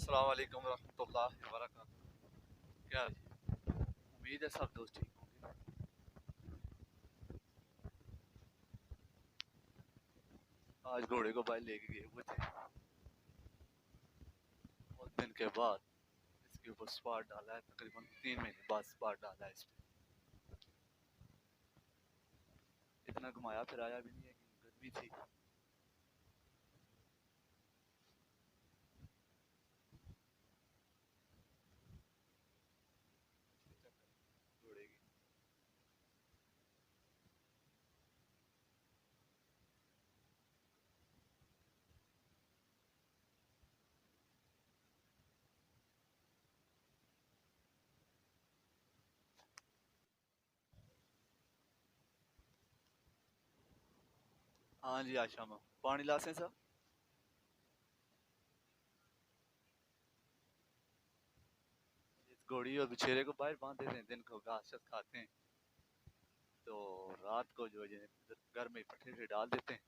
अस्सलाम वालेकुम रहमतुल्लाहि व बरकातहू। क्या हाल है? उम्मीद है सब दोस्त ठीक होंगे। आज घोड़े को भाई लेके गए हुए थे और दिन के बाद इसके ऊपर स्पॉट डाला है। तकरीबन 3 महीने बाद स्पॉट डाला है इस पे। इतना घुमाया फिराया भी नहीं है कि गर्मी थी। घोड़े की हाँ जी आशा में पानी लासे सब। इस घोड़ी और बिछेरे को बाहर बांध देते हैं, दिन को घास शस खाते हैं तो रात को जो है घर में पट्टे से डाल देते हैं।